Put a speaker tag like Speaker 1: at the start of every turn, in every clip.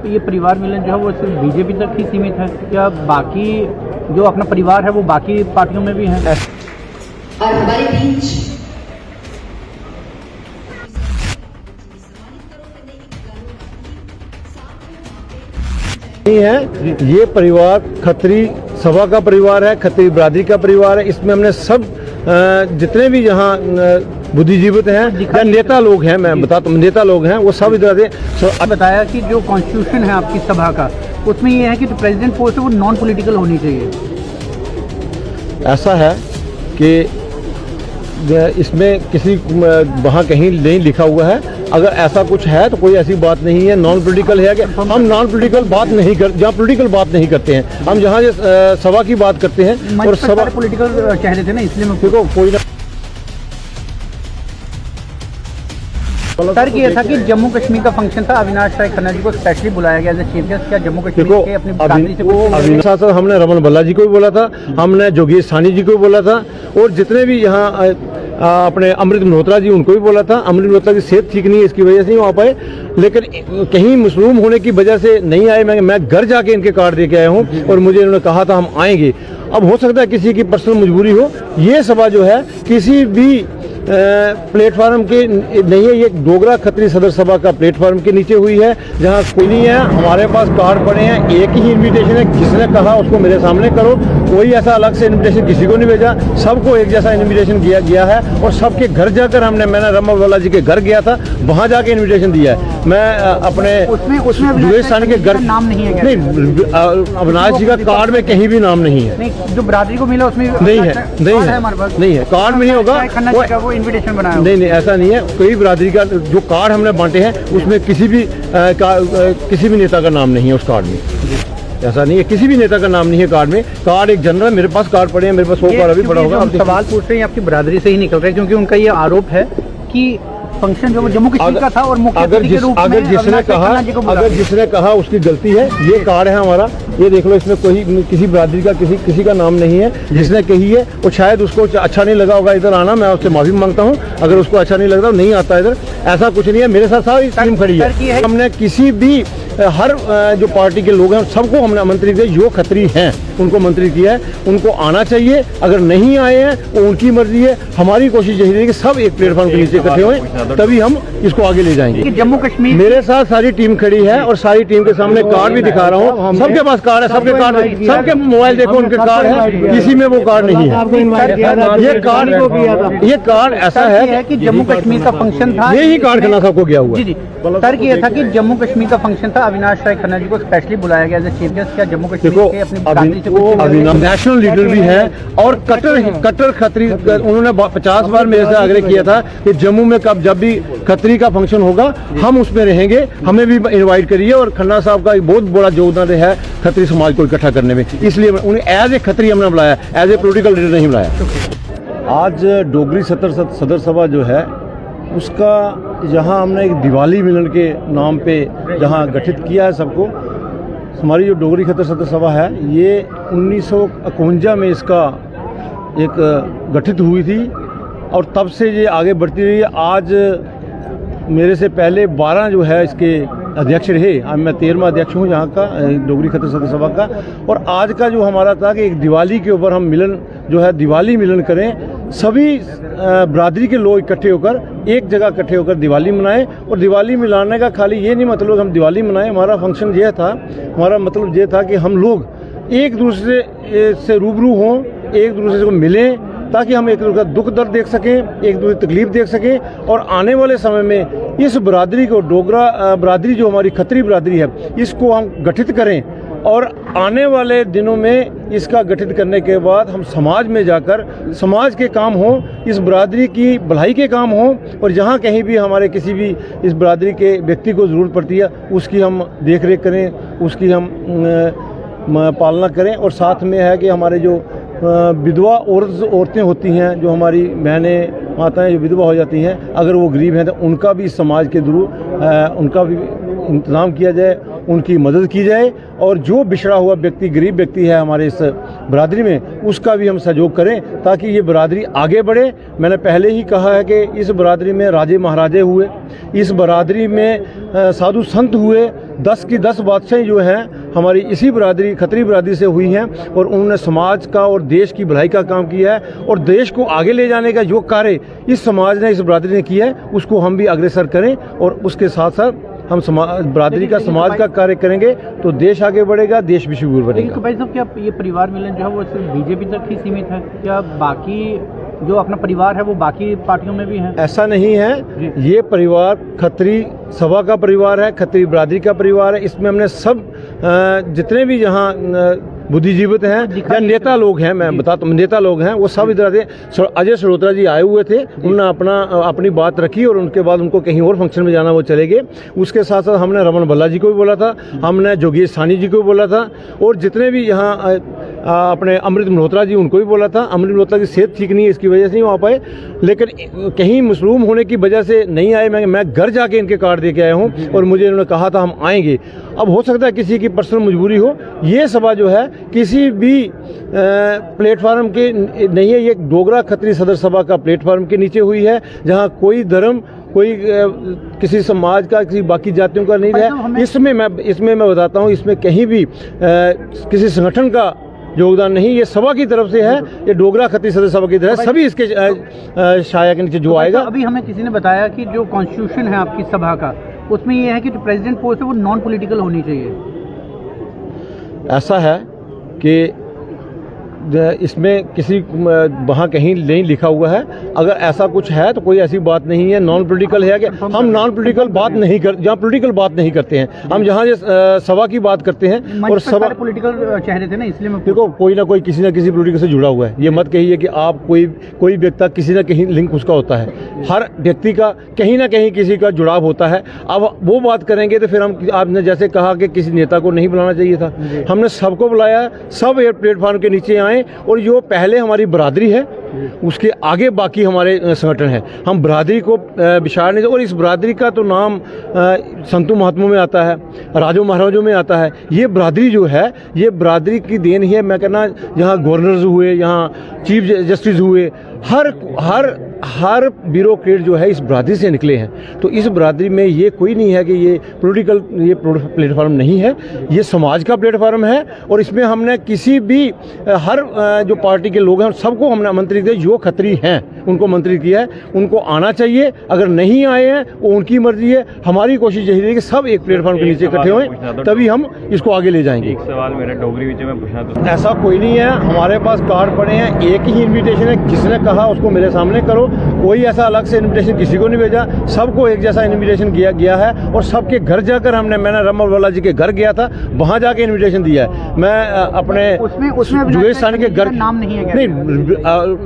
Speaker 1: ये परिवार मिलन जो है वो सिर्फ बीजेपी तक ही सीमित है, क्या बाकी जो अपना परिवार है वो बाकी पार्टियों में भी है?
Speaker 2: और हमारे बीच
Speaker 3: नहीं है, ये परिवार खत्री सभा का परिवार है, खत्री बिरादरी का परिवार है। इसमें हमने सब जितने भी यहाँ बुद्धिजीवित हैं या नेता लोग हैं, मैं बताता हूँ नेता लोग हैं, वो सब इधर से
Speaker 1: बताया कि जो कॉन्स्टिट्यूशन है आपकी सभा का उसमें ये है कि जो प्रेसिडेंट पोस्ट है वो नॉन पॉलिटिकल होनी चाहिए।
Speaker 3: ऐसा है कि इसमें किसी वहाँ कहीं नहीं लिखा हुआ है। अगर ऐसा कुछ है तो कोई ऐसी बात नहीं है। नॉन पॉलिटिकल है कि हम नॉन पॉलिटिकल बात नहीं कर, जहाँ पॉलिटिकल बात नहीं करते हैं हम, जहाँ सभा की बात करते हैं। और सभा
Speaker 1: पॉलिटिकल कह रहे थे ना, इसलिए मैं
Speaker 3: देखो कोई ना
Speaker 1: सर ये था कि जम्मू कश्मीर का फंक्शन था, अविनाश राय खन्ना जी को स्पेशली बुलाया गया एज चीफ गेस्ट। क्या जम्मू कश्मीर के अपनी बिरादरी से
Speaker 3: अविनाश सर, हमने रमन भल्ला जी को भी बोला था, हमने जोगेश सानी जी को भी बोला था, और जितने भी यहाँ अपने अमृत मल्होत्रा जी उनको भी बोला था। अमृत मल्होत्रा की सेहत ठीक नहीं है, इसकी वजह से नहीं आ पाए, लेकिन कहीं मसरूम होने की वजह से नहीं आए। मैं घर जाके इनके कार्ड दे के आया हूँ और मुझे इन्होंने कहा था हम आएंगे। अब हो सकता है किसी की पर्सनल मजबूरी हो। ये सभा जो है किसी भी प्लेटफार्म के नहीं है, ये डोगरा खत्री सदर सभा का प्लेटफार्म के नीचे हुई है, जहाँ कोई नहीं है। हमारे पास कार्ड पड़े हैं, एक ही इनविटेशन है, जिसने कहा उसको मेरे सामने करो। कोई ऐसा अलग से इनविटेशन किसी को नहीं भेजा, सबको एक जैसा इनविटेशन गया है। और सबके घर जाकर मैंने रमन भल्ला जी के घर गया था, वहाँ जाके इन्विटेशन दिया है। मैं अपने जोगेश सानी के घर
Speaker 1: नाम नहीं है,
Speaker 3: नहीं अविनाश जी का कार्ड में कहीं भी नाम नहीं है।
Speaker 1: जो बिरादरी को मिला उसमें
Speaker 3: नहीं है, नहीं है, कार्ड में नहीं होगा
Speaker 1: वो इनविटेशन बनाया।
Speaker 3: नहीं ऐसा नहीं है। कोई बिरादरी का जो कार्ड हमने बांटे हैं उसमें किसी भी नेता का नाम नहीं है उस कार्ड में। ऐसा नहीं है, किसी भी नेता का नाम नहीं है कार्ड में। कार्ड एक जनरल, मेरे पास कार्ड पड़े हैं, मेरे पास 100 कार्ड अभी पड़ा होगा।
Speaker 1: हम सवाल पूछ रहे हैं आपकी बिरादरी से ही निकल रहे हैं, क्योंकि उनका ये आरोप है कि फंक्शन जो जम्मू कश्मीर का था और मुख्य अतिथि के रूप में
Speaker 3: अगर जिसने कहा उसकी गलती है। ये कार्ड है हमारा, ये देख लो, इसमें कोई किसी बिरादरी का किसी का नाम नहीं है। जिसने कही है और शायद उसको अच्छा नहीं लगा होगा इधर आना, मैं उससे माफी मांगता हूँ। अगर उसको अच्छा नहीं लगता नहीं आता इधर, ऐसा कुछ नहीं है। मेरे साथ सारी टीम खड़ी है। हमने किसी भी हर जो पार्टी के लोग हैं सबको हमने आमंत्रित किया, जो खत्री हैं उनको आमंत्रित किया है। उनको आना चाहिए, अगर नहीं आए हैं वो उनकी मर्जी है। हमारी कोशिश यही है कि सब एक प्लेटफॉर्म के नीचे इकट्ठे हों, तभी हम इसको आगे ले जाएंगे।
Speaker 1: जम्मू कश्मीर
Speaker 3: मेरे साथ सारी टीम खड़ी है और सारी टीम के सामने कार्ड भी दिखा रहा हूँ। सबके पास कार्ड है, सबके मोबाइल देखो, उनके कार्ड है, किसी में वो कार्ड नहीं है। ये कार्ड ऐसा है
Speaker 1: कि जम्मू कश्मीर का फंक्शन था,
Speaker 3: यही कार्ड खन्ना साहब को गया हुआ है।
Speaker 1: सर ये था कि जम्मू कश्मीर का फंक्शन था, अविनाश राय खन्ना जी को स्पेशली बुलाया गया एज चीफ गेस्ट। क्या जम्मू कश्मीर के अपनी बिरादरी से
Speaker 3: अविनाश नेशनल लीडर भी है और कट्टर खत्री। उन्होंने 50 बार मेरे से आग्रह किया था कि जम्मू में जब भी खत्री का फंक्शन होगा हम उसमें रहेंगे, हमें भी इनवाइट करिए। और खन्ना साहब का एक बहुत बड़ा योगदान है खत्री समाज को इकट्ठा करने में, इसलिए उन्हें एज ए खत्री हमने बुलाया, एज ए पॉलिटिकल लीडर नहीं बुलाया। आज डोगरी सदर सभा जो है उसका जहां हमने एक दिवाली मिलन के नाम पे जहां गठित किया है सबको। हमारी जो डोगरी खतर सदर सभा है ये 1951 में इसका एक गठित हुई थी और तब से ये आगे बढ़ती रही है। आज मेरे से पहले 12 जो है इसके अध्यक्ष रहे, अब मैं 13वां अध्यक्ष हूँ यहाँ का डोगरी खतर सदर सभा का। और आज का जो हमारा था कि एक दिवाली के ऊपर हम मिलन जो है दिवाली मिलन करें, सभी बिरादरी के लोग इकट्ठे होकर एक जगह इकट्ठे होकर दिवाली मनाएं। और दिवाली मिलाने का खाली ये नहीं मतलब हम दिवाली मनाएं, हमारा फंक्शन ये था, हमारा मतलब ये था कि हम लोग एक दूसरे से रूबरू हों, एक दूसरे को मिलें, ताकि हम एक दूसरे का दुख दर्द देख सकें, एक दूसरे की तकलीफ देख सकें। और आने वाले समय में इस बिरादरी को, डोगरा बिरादरी जो हमारी खत्री बिरादरी है, इसको हम गठित करें। और आने वाले दिनों में इसका गठित करने के बाद हम समाज में जाकर समाज के काम हों, इस बिरादरी की भलाई के काम हों। और जहाँ कहीं भी हमारे किसी भी इस बिरादरी के व्यक्ति को ज़रूरत पड़ती है उसकी हम देख रेख करें, उसकी हम पालना करें। और साथ में है कि हमारे जो विधवा औरतें होती हैं, जो हमारी बहनें माताएं जो विधवा हो जाती हैं, अगर वो गरीब हैं तो उनका भी समाज के थ्रू उनका भी इंतज़ाम किया जाए। उनकी मदद की जाए और जो बिछड़ा हुआ व्यक्ति, गरीब व्यक्ति है हमारे इस बरादरी में, उसका भी हम सहयोग करें ताकि ये बरादरी आगे बढ़े। मैंने पहले ही कहा है कि इस बरादरी में राजे महाराजे हुए, इस बरादरी में साधु संत हुए, 10 की 10 बादशाहें जो हैं हमारी इसी बरादरी, खत्री बरादरी से हुई हैं और उन्होंने समाज का और देश की भलाई का काम किया है और देश को आगे ले जाने का जो कार्य इस समाज ने, इस बरादरी ने किया है, उसको हम भी अग्रसर करें और उसके साथ साथ हम बरादरी का, समाज का कार्य करेंगे तो देश आगे बढ़ेगा, देश भी सुगुर बनेगा।
Speaker 1: तो भाई साहब, क्या ये परिवार मिलन जो है वो सिर्फ बीजेपी तक ही सीमित है, क्या बाकी जो अपना परिवार है वो बाकी पार्टियों में भी है? ऐसा
Speaker 3: नहीं है, ये परिवार खत्री सभा का परिवार है, खत्री बरादरी का परिवार है। इसमें हमने सब जितने भी यहाँ बुद्धिजीवित हैं या नेता लोग हैं, मैं बताता हूँ, नेता लोग हैं, वो सब इधर आते। अजय सरोत्रा जी आए हुए थे, उन्होंने अपनी बात रखी और उनके बाद उनको कहीं और फंक्शन में जाना, वो चले गए। उसके साथ साथ हमने रमन भल्ला जी को भी बोला था, हमने जोगेश सानी जी को भी बोला था और जितने भी यहाँ अपने अमृत मल्होत्रा जी, उनको भी बोला था। अमृत मल्होत्रा की सेहत ठीक नहीं है, इसकी वजह से नहीं आ पाए, लेकिन कहीं मसरूम होने की वजह से नहीं आए। मैं घर जाके इनके कार्ड दे के आया हूँ और मुझे इन्होंने कहा था हम आएंगे। अब हो सकता है किसी की पर्सनल मजबूरी हो। ये सभा जो है किसी भी प्लेटफार्म के नहीं है, ये डोगरा खत्री सदर सभा का प्लेटफार्म के नीचे हुई है, जहाँ कोई धर्म, कोई किसी समाज का, किसी बाकी जातियों का नहीं है। इसमें मैं बताता हूँ, इसमें कहीं भी किसी संगठन का योगदान नहीं, ये सभा की तरफ से है, ये डोगरा खत्री सदर सभा की तरफ है। सभी इसके छाया के नीचे जो आएगा।
Speaker 1: अभी हमें किसी ने बताया कि जो कॉन्स्टिट्यूशन है आपकी सभा का, उसमें ये है कि जो प्रेसिडेंट पोस्ट है वो नॉन पॉलिटिकल होनी चाहिए।
Speaker 3: ऐसा है कि इसमें किसी वहाँ कहीं नहीं लिखा हुआ है। अगर ऐसा कुछ है तो कोई ऐसी बात नहीं है। नॉन पॉलिटिकल है कि हम नॉन पॉलिटिकल बात नहीं कर, जहाँ पॉलिटिकल बात नहीं करते हैं हम, जहाँ सभा की बात करते हैं। और सभा
Speaker 1: पॉलिटिकल चेहरे थे ना, इसलिए मैं
Speaker 3: देखो, कोई ना कोई किसी ना किसी पॉलिटिकल से जुड़ा हुआ है। ये मत कहिए कि आप कोई व्यक्ति किसी ना कहीं लिंक उसका होता है। हर व्यक्ति का कहीं ना कहीं किसी का जुड़ाव होता है। अब वो बात करेंगे तो फिर हम, आपने जैसे कहा कि किसी नेता को नहीं बुलाना चाहिए था, हमने सबको बुलाया, सब एक प्लेटफॉर्म के नीचे आए और जो पहले हमारी बरादरी है उसके आगे बाकी हमारे संगठन है। हम बरादरी को बिछाड़ नहीं, और इस बरादरी का तो नाम संतों महात्मों में आता है, राजों महाराजों में आता है। ये बरादरी जो है, ये बरादरी की देन ही है। मैं कहना, यहाँ गवर्नर्स हुए, यहाँ चीफ जस्टिस हुए, हर ब्यूरोक्रेट जो है इस बरादरी से निकले हैं। तो इस बरादरी में ये कोई नहीं है कि ये पॉलिटिकल प्लेटफार्म नहीं है, ये समाज का प्लेटफार्म है। और इसमें हमने किसी भी हर जो पार्टी के लोग हैं सबको हमने आमंत्रित किया, जो खत्री हैं उनको आमंत्रित किया है, उनको आना चाहिए। अगर नहीं आए हैं वो उनकी मर्जी है। हमारी कोशिश यही है कि सब एक प्लेटफार्म के नीचे इकट्ठे हों, तभी हम इसको आगे ले जाएंगे।
Speaker 4: एक सवाल मेरा डोगरी विच में पूछना तो
Speaker 3: ऐसा कोई नहीं है, हमारे पास कार्ड पड़े हैं, एक ही इन्विटेशन है। जिसने कहा उसको मेरे सामने करो, कोई ऐसा अलग से इन्विटेशन किसी को नहीं भेजा, सबको एक जैसा इन्विटेशन गया है। और सबके घर जाकर मैंने रमन भल्ला जी के घर गया था, वहाँ जाके इन्विटेशन दिया है। मैं अपने जोगेश सानी के घर,
Speaker 1: नाम नहीं है,
Speaker 3: नहीं,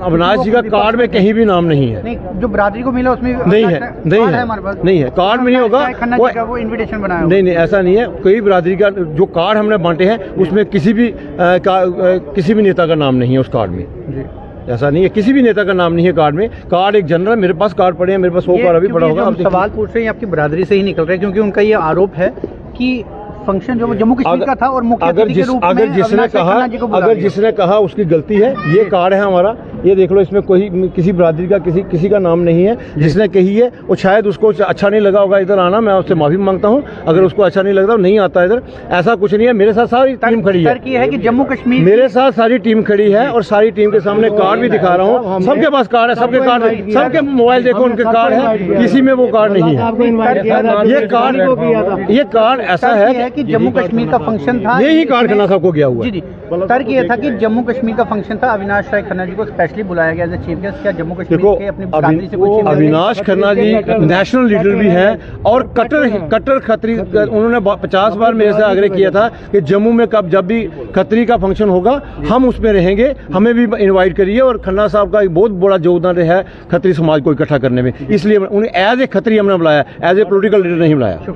Speaker 3: अविनाश जी का कार्ड में कहीं भी नाम नहीं है।
Speaker 1: नहीं, जो बरादरी को मिला उसमें
Speaker 3: नहीं है, नहीं है, कार्ड में नहीं होगा।
Speaker 1: वो इन्विटेशन बनाया,
Speaker 3: नहीं, ऐसा नहीं है। कोई बरादरी का जो कार्ड हमने बांटे हैं उसमें किसी भी नेता का नाम नहीं है उस कार्ड में। ऐसा नहीं है, किसी भी नेता का नाम नहीं है कार्ड में। कार्ड एक जनरल, मेरे पास कार्ड पड़े हैं, मेरे पास 100 कार्ड अभी पड़ा होगा।
Speaker 1: हम सवाल पूछ रहे हैं आपकी बरादरी से ही निकल रहे हैं, क्योंकि उनका ये आरोप है कि फंक्शन जो जम्मू कश्मीर का था और मुख्य अतिथि के रूप में
Speaker 3: अगर जिसने कहा उसकी गलती है। ये कार्ड है हमारा, ये देख लो, इसमें कोई किसी बरादरी का किसी का नाम नहीं है। जिसने कही है वो शायद उसको अच्छा नहीं लगा होगा इधर आना, मैं उससे माफी मांगता हूँ। अगर उसको अच्छा नहीं लगता नहीं आता इधर, ऐसा कुछ नहीं है। मेरे साथ सारी टीम खड़ी है
Speaker 1: कि जम्मू कश्मीर,
Speaker 3: मेरे साथ सारी टीम खड़ी है और सारी टीम के सामने कार्ड भी दिखा रहा हूँ। सबके पास कार्ड है, सबके मोबाइल देखो, उनके कार्ड है, किसी में वो कार्ड नहीं है। ये कार्ड ऐसा है
Speaker 1: कि जम्मू कश्मीर का फंक्शन था,
Speaker 3: यही कार्ड खन्ना साहब को गया हुआ।
Speaker 1: जी, तर्क ये था कि जम्मू कश्मीर का फंक्शन था, अविनाश राय खन्ना जी को स्पेशली बुलाया गया एज चीफ गेस्ट। क्या जम्मू कश्मीर के अपनी बरादरी से कोई
Speaker 3: अविनाश खन्ना जी नेशनल लीडर भी हैं और कट्टर खत्री, उन्होंने 50 बार मेरे से आग्रह किया था कि जम्मू में जब भी खत्री का फंक्शन होगा हम उसमें रहेंगे, हमें भी इनवाइट करिए। और खन्ना साहब का एक बहुत बड़ा योगदान रहा है खत्री समाज को इकट्ठा करने में, इसलिए उन्हें एज ए खत्री हमने बुलाया, एज ए पॉलिटिकल लीडर नहीं बुलाया।